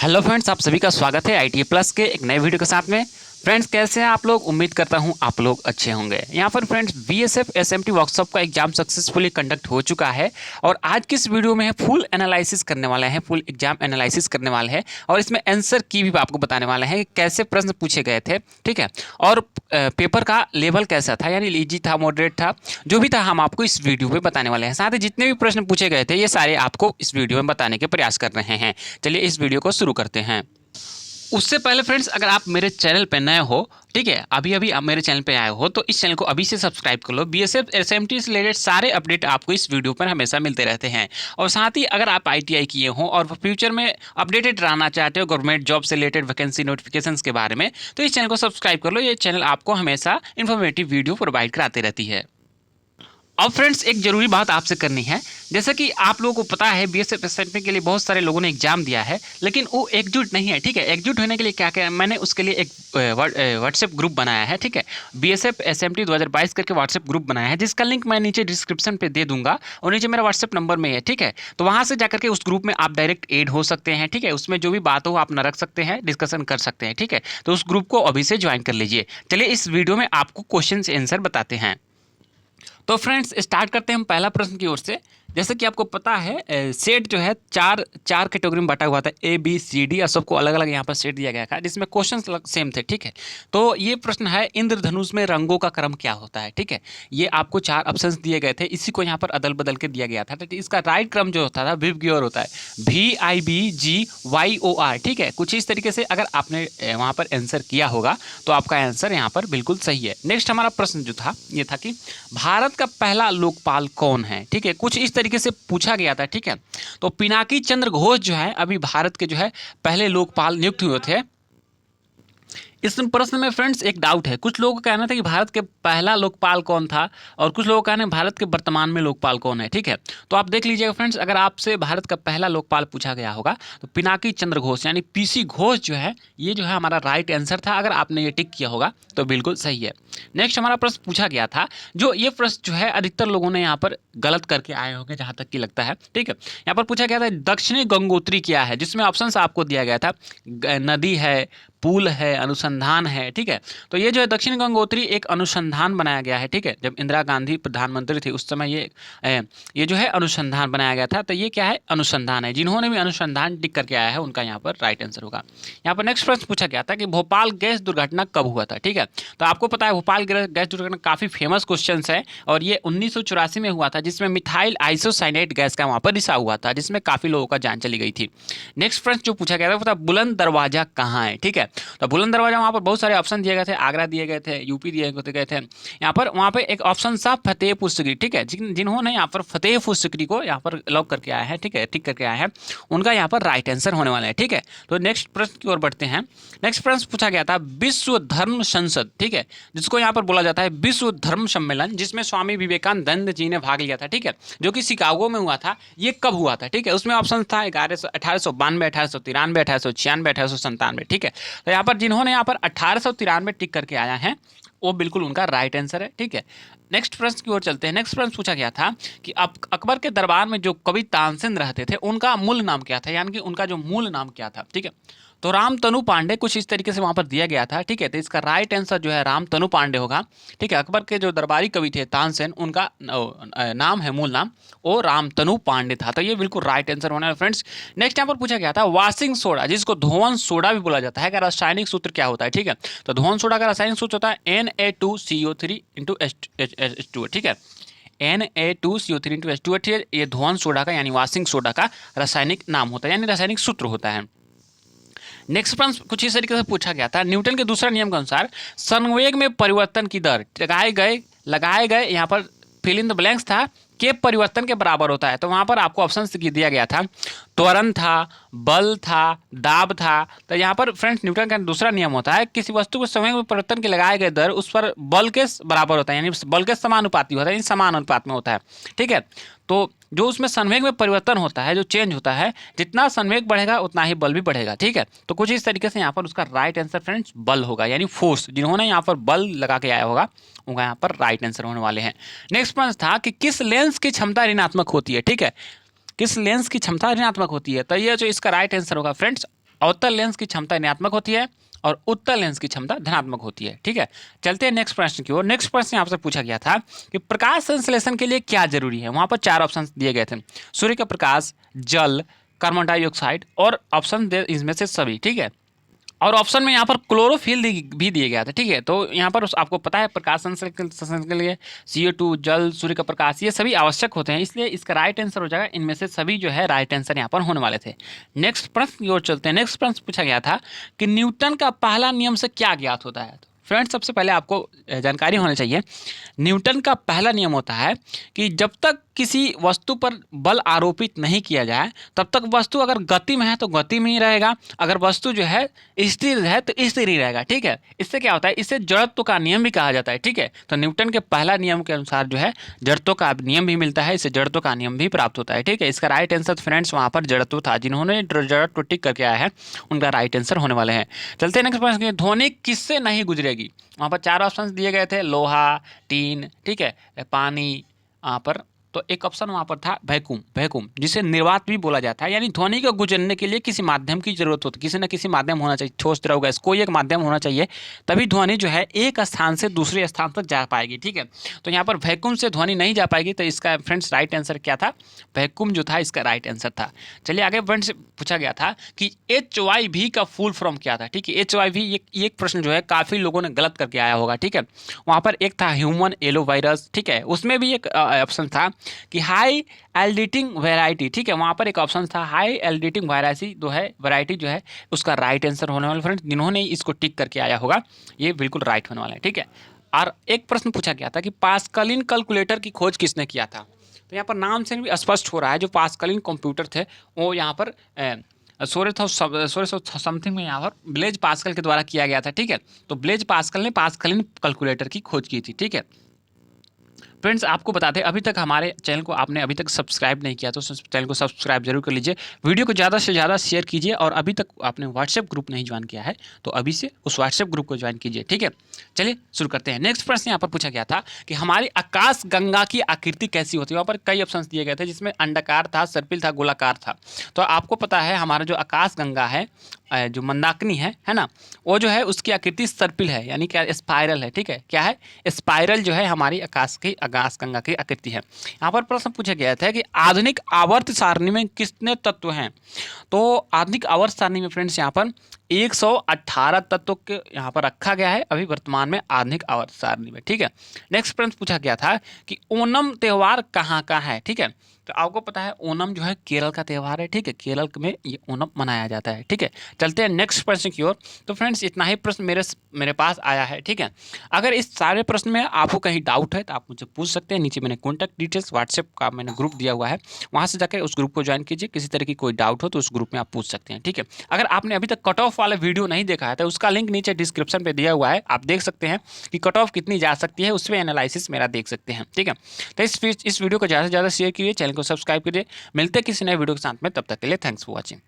Hello friends, आप सभी का स्वागत है ITA प्लस के एक नए वीडियो के साथ में। फ्रेंड्स, कैसे हैं आप लोग? उम्मीद करता हूं आप लोग अच्छे होंगे। यहां पर फ्रेंड्स BSF SMT वर्कशॉप का एग्जाम सक्सेसफुली कंडक्ट हो चुका है और आज की इस वीडियो में फुल एनालिसिस करने वाले हैं, फुल एग्जाम एनालिसिस करने वाले हैं और इसमें आंसर की भी आपको बताने वाले हैं कैसे प्रश्न पूछे गए थे, ठीक है। और पेपर का लेवल कैसा था, यानी इजी था, मॉडरेट था, जो भी था हम आपको इस वीडियो में बताने वाले हैं। साथ ही जितने भी प्रश्न पूछे गए थे ये सारे आपको इस वीडियो में बताने के प्रयास कर रहे हैं। चलिए इस वीडियो को शुरू करते हैं। उससे पहले फ्रेंड्स, अगर आप मेरे चैनल पे नए हो, ठीक है, अभी अभी आप मेरे चैनल पे आए हो तो इस चैनल को अभी से सब्सक्राइब कर लो। BSF SMT से रिलेटेड सारे अपडेट आपको इस वीडियो पर हमेशा मिलते रहते हैं। और साथ ही अगर आप ITI किए हो और फ्यूचर में अपडेटेड रहना चाहते हो गवर्नमेंट जॉब से रिलेटेड वैकेंसी नोटिफिकेशंस के बारे में, तो इस चैनल को सब्सक्राइब कर लो। ये चैनल आपको हमेशा इन्फॉर्मेटिव वीडियो प्रोवाइड कराते रहती है। अब फ्रेंड्स, एक जरूरी बात आपसे करनी है। जैसा कि आप लोगों को पता है BSF SMT के लिए बहुत सारे लोगों ने एग्जाम दिया है, लेकिन वो एकजुट नहीं है, ठीक है। एकजुट होने के लिए क्या क्या मैंने उसके लिए एक व्हाट्सएप ग्रुप बनाया है, ठीक है। BSF SMT 2022 करके व्हाट्सएप ग्रुप बनाया है, जिसका लिंक मैं नीचे डिस्क्रिप्शन पे दे दूंगा और नीचे मेरा व्हाट्सएप नंबर में है, ठीक है। तो वहां से जाकर के उस ग्रुप में आप डायरेक्ट एड हो सकते हैं, ठीक है। उसमें जो भी बात हो आप न रख सकते हैं, डिस्कशन कर सकते हैं, ठीक है। तो उस ग्रुप को अभी से ज्वाइन कर लीजिए। चलिए इस वीडियो में आपको क्वेश्चन आंसर बताते हैं। तो फ्रेंड्स, स्टार्ट करते हैं हम पहला प्रश्न की ओर से। जैसे कि आपको पता है सेट जो है चार चार कैटेगरी में बांटा हुआ था, ABCD, और सबको अलग अलग यहाँ पर सेट दिया गया था जिसमें क्वेश्चन सेम थे, ठीक है। तो ये प्रश्न है, इंद्रधनुष में रंगों का क्रम क्या होता है, ठीक है। ये आपको चार ऑप्शंस दिए गए थे, इसी को यहाँ पर अदल बदल के दिया गया था। तो इसका राइट क्रम जो होता था VIVGOR होता है, VIVGYOR, ठीक है। कुछ इस तरीके से अगर आपने वहाँ पर आंसर किया होगा तो आपका आंसर यहाँ पर बिल्कुल सही है। नेक्स्ट हमारा प्रश्न जो था ये था कि भारत का पहला लोकपाल कौन है, ठीक है। कुछ इस तरीके से पूछा गया था, ठीक है। तो पिनाकी चंद्र घोष जो है अभी भारत के जो है पहले लोकपाल नियुक्त हुए थे। इस प्रश्न में फ्रेंड्स एक डाउट है। कुछ लोगों का कहना था कि भारत के पहला लोकपाल कौन था और कुछ लोगों का कहना है भारत के वर्तमान में लोकपाल कौन है, ठीक है। तो आप देख लीजिएगा फ्रेंड्स, अगर आपसे भारत का पहला लोकपाल पूछा गया होगा तो पिनाकी चंद्र घोष यानी PC घोष जो है ये जो है हमारा राइट आंसर था। अगर आपने ये टिक किया होगा तो बिल्कुल सही है। नेक्स्ट हमारा प्रश्न पूछा गया था, जो ये प्रश्न जो है अधिकतर लोगों ने यहाँ पर गलत करके आए होंगे जहाँ तक कि लगता है, ठीक है। यहाँ पर पूछा गया था दक्षिणी गंगोत्री क्या है, जिसमें ऑप्शन आपको दिया गया था नदी है, पुल है, अनुसंधान है, ठीक है। तो ये जो है दक्षिण गंगोत्री एक अनुसंधान बनाया गया है, ठीक है। जब इंदिरा गांधी प्रधानमंत्री थी उस समय ये जो है अनुसंधान बनाया गया था। तो ये क्या है, अनुसंधान है। जिन्होंने भी अनुसंधान टिक करके आया है उनका यहाँ पर राइट आंसर होगा। यहाँ पर नेक्स्ट प्रश्न पूछा गया था कि भोपाल गैस दुर्घटना कब हुआ था, ठीक है। तो आपको पता है भोपाल गैस दुर्घटना काफ़ी फेमस क्वेश्चन है और ये 1984 में हुआ था, जिसमें मिथाइल आइसोसाइनेट गैस का वहाँ पर रिसाव हुआ था, जिसमें काफ़ी लोगों का जान चली गई थी। नेक्स्ट प्रश्न जो पूछा गया था वो था बुलंद दरवाजा कहाँ है, ठीक है। तो बुलंद दरवाजा वहाँ पर बहुत सारे ऑप्शन दिए गए थे, आगरा दिए गए थे, यूपी दिए गए थे। यहाँ पर वहाँ पे एक ऑप्शन था फतेहपुर सिकरी, ठीक है। जिन्होंने यहाँ पर फतेहपुर सिकरी को यहाँ पर लॉक करके आया है, ठीक है, टिक करके आया है, उनका यहाँ पर राइट आंसर होने वाला है, ठीक है। तो नेक्स्ट प्रश्न की ओर बढ़ते हैं। नेक्स्ट प्रश्न पूछा गया था विश्व धर्म संसद, ठीक है, जिसको यहाँ पर बोला जाता है विश्व धर्म सम्मेलन, जिसमें स्वामी विवेकानंद जी ने भाग लिया था, ठीक है, जो कि शिकागो में हुआ था। ये कब हुआ था, ठीक है। उसमें ऑप्शन था 1892, 1893, 1896, 1897, ठीक है। तो यहाँ पर जिन्होंने यहाँ पर 1893 टिक करके आया है वो बिल्कुल उनका राइट आंसर है, ठीक है। नेक्स्ट प्रश्न की ओर चलते हैं। नेक्स्ट प्रश्न पूछा गया था कि अकबर के दरबार में जो कवि तानसेन रहते थे उनका मूल नाम क्या था, यानी कि उनका जो मूल नाम क्या था, ठीक है। तो रामतनु पांडे कुछ इस तरीके से वहां पर दिया गया था, ठीक है। तो इसका राइट आंसर जो है रामतनु पांडे होगा, ठीक है। अकबर के जो दरबारी कवि थे तानसेन, उनका नाम है, मूल नाम वो रामतनु पांडे था। तो ये बिल्कुल राइट आंसर होना है फ्रेंड्स। नेक्स्ट यहाँ पर पूछा गया था वाशिंग सोडा, जिसको धोवन सोडा भी बोला जाता है, का रासायनिक सूत्र क्या होता है, ठीक है। तो धोवन सोडा का रासायनिक सूत्र होता है Na2CO3 × H2, ठीक है। Na2CO3 × H2, ठीक है। ये धोवन सोडा का यानी वाशिंग सोडा का रासायनिक नाम होता है, यानी रासायनिक सूत्र होता है। नेक्स्ट प्रश्न कुछ इस तरीके से पूछा गया था, न्यूटन के दूसरा नियम के अनुसार संवेग में परिवर्तन की दर लगाए गए यहाँ पर फिल इन द ब्लैंक्स था के परिवर्तन के बराबर होता है। तो वहां पर आपको ऑप्शन दिया गया था त्वरण था, बल था, दाब था। तो यहाँ पर फ्रेंड्स न्यूटन का दूसरा नियम होता है किसी वस्तु को संवेग में परिवर्तन के लगाए गए दर उस पर बल के बराबर होता है, यानी बल के समानुपाती होता है, यानी समान अनुपात में होता है, ठीक है। तो जो उसमें संवेग में परिवर्तन होता है, जो चेंज होता है, जितना संवेग बढ़ेगा उतना ही बल भी बढ़ेगा, ठीक है। तो कुछ इस तरीके से यहाँ पर उसका राइट आंसर फ्रेंड्स बल होगा, यानी फोर्स। जिन्होंने यहाँ पर बल लगा के आया होगा उनका यहाँ पर राइट आंसर होने वाले हैं। नेक्स्ट प्रश्न था कि किस लेंस की क्षमता ऋणात्मक होती है, ठीक है। किस लेंस की क्षमता ऋणात्मक होती है। तो ये जो इसका राइट आंसर होगा फ्रेंड्स अवतल लेंस की क्षमता ऋणात्मक होती है और उत्तल लेंस की क्षमता धनात्मक होती है। ठीक है, चलते हैं नेक्स्ट प्रश्न की ओर। नेक्स्ट प्रश्न आपसे पूछा गया था कि प्रकाश संश्लेषण के लिए क्या जरूरी है। वहां पर 4 ऑप्शन दिए गए थे, सूर्य का प्रकाश, जल, कार्बन डाइऑक्साइड और ऑप्शन इसमें से सभी। ठीक है, और ऑप्शन में यहाँ पर क्लोरोफिल भी दिया गया था। ठीक है, तो यहाँ पर आपको पता है प्रकाश संश्लेषण के लिए CO2, जल, सूर्य का प्रकाश, ये सभी आवश्यक होते हैं, इसलिए इसका राइट आंसर हो जाएगा इनमें से सभी जो है राइट आंसर यहाँ पर होने वाले थे। नेक्स्ट प्रश्न की ओर चलते हैं। नेक्स्ट प्रश्न पूछा गया था कि न्यूटन का पहला नियम से क्या ज्ञात होता है। फ्रेंड्स, सबसे पहले आपको जानकारी होनी चाहिए, न्यूटन का पहला नियम होता है कि जब तक किसी वस्तु पर बल आरोपित नहीं किया जाए तब तक वस्तु अगर गति में है तो गति में ही रहेगा, अगर वस्तु जो है स्थिर है तो स्थिर ही रहेगा। ठीक है, इससे क्या होता है, इससे जड़त्व का नियम भी कहा जाता है। ठीक है, तो न्यूटन के पहला नियम के अनुसार जो है जड़त्व का नियम भी मिलता है, इससे जड़त्व का नियम भी प्राप्त होता है। ठीक है, इसका राइट आंसर फ्रेंड्स वहाँ पर जड़त्व था, जिन्होंने जड़त्व टिक करके आया है उनका राइट आंसर होने वाले हैं। चलते हैं नेक्स्ट प्रश्न, ध्वनि किससे नहीं गुजरेगी। वहाँ पर 4 ऑप्शन दिए गए थे, लोहा, टीन, ठीक है, पानी, यहाँ पर तो एक ऑप्शन वहाँ पर था वैक्यूम, जिसे निर्वात भी बोला जाता है, यानी ध्वनि को गुजरने के लिए किसी माध्यम की जरूरत होती है, किसी न किसी माध्यम होना चाहिए, ठोस द्रव गैस, कोई एक माध्यम होना चाहिए, तभी ध्वनि जो है एक स्थान से दूसरे स्थान तक जा पाएगी। ठीक है, तो यहाँ पर वैक्यूम से ध्वनि नहीं जा पाएगी, तो इसका फ्रेंड्स राइट आंसर क्या था, वैक्यूम जो था इसका राइट आंसर था। चलिए आगे फ्रेंड्स, पूछा गया था कि HYV का फुल फॉर्म क्या था। ठीक है, HYV एक प्रश्न जो है काफ़ी लोगों ने गलत करके आया होगा। ठीक है, वहाँ पर एक था ह्यूमन येलो वायरस। ठीक है, उसमें भी एक ऑप्शन था कि हाई एल्डिटिंग वैरायटी। ठीक है, वहाँ पर एक ऑप्शन था हाई एल्डिटिंग वैरायटी जो है उसका राइट आंसर होने वाला। फ्रेंड्स, जिन्होंने इसको टिक करके आया होगा ये बिल्कुल राइट होने वाला है। ठीक है, और एक प्रश्न पूछा गया था कि पास्कलिन कैलकुलेटर की खोज किसने किया था। तो यहाँ पर नाम से भी स्पष्ट हो रहा है, जो पास्कलिन कंप्यूटर थे वो यहाँ पर 1600 समथिंग में यहाँ पर ब्लेज पास्कल के द्वारा किया गया था। ठीक है, तो ब्लेज पास्कल ने पास्कलिन कैलकुलेटर की खोज की थी। ठीक है फ्रेंड्स, आपको बता दें अभी तक हमारे चैनल को आपने अभी तक सब्सक्राइब नहीं किया तो चैनल को सब्सक्राइब जरूर कर लीजिए, वीडियो को ज़्यादा से ज़्यादा शेयर कीजिए, और अभी तक आपने व्हाट्सएप ग्रुप नहीं ज्वाइन किया है तो अभी से उस व्हाट्सएप ग्रुप को ज्वाइन कीजिए। ठीक है, चलिए शुरू करते हैं। नेक्स्ट प्रश्न यहाँ पर पूछा गया था कि हमारी आकाश गंगा की आकृति कैसी होती है। वहाँ पर कई ऑप्शन दिए गए थे, जिसमें अंडाकार था, सर्पिल था, गोलाकार था। तो आपको पता है हमारा जो आकाश गंगा है, जो मंदाकिनी है ना, वो जो है उसकी आकृति सर्पिल है, यानी क्या स्पाइरल है। ठीक है, क्या है, स्पाइरल जो है हमारी आकाश गंगा की आकृति है। यहाँ पर प्रश्न पूछा गया था कि आधुनिक आवर्त सारणी में कितने तत्व हैं। तो आधुनिक आवर्त सारणी में फ्रेंड्स यहाँ पर 118 तत्वों के यहाँ पर रखा गया है अभी वर्तमान में आधुनिक आवर्त सारणी में। ठीक है, नेक्स्ट प्रश्न पूछा गया था कि ओणम त्यौहार कहाँ का है। ठीक है, तो आपको पता है ओणम जो है केरल का त्यौहार है। ठीक है, केरल में ये ओणम मनाया जाता है। ठीक है, चलते हैं नेक्स्ट प्रश्न की ओर। तो फ्रेंड्स, इतना ही प्रश्न मेरे पास आया है। ठीक है, अगर इस सारे प्रश्न में आपको कहीं डाउट है तो आप मुझे पूछ सकते हैं। नीचे मैंने कॉन्टैक्ट डिटेल्स व्हाट्सएप का मैंने ग्रुप दिया हुआ है, वहाँ से जाकर उस ग्रुप को ज्वाइन कीजिए। किसी तरह की कोई डाउट हो तो उस ग्रुप में आप पूछ सकते हैं। ठीक है, अगर आपने अभी तक कट ऑफ वाला वीडियो नहीं देखा है तो उसका लिंक नीचे डिस्क्रिप्शन पे दिया हुआ है, आप देख सकते हैं कि कट ऑफ कितनी जा सकती है, उसमें एनालिसिस मेरा देख सकते हैं। ठीक है, तो इस वीडियो को ज़्यादा से ज़्यादा शेयर कीजिए, चैनल को सब्सक्राइब कीजिए। मिलते हैं किसी नए वीडियो के साथ में, तब तक के लिए थैंक्स फॉर वॉचिंग।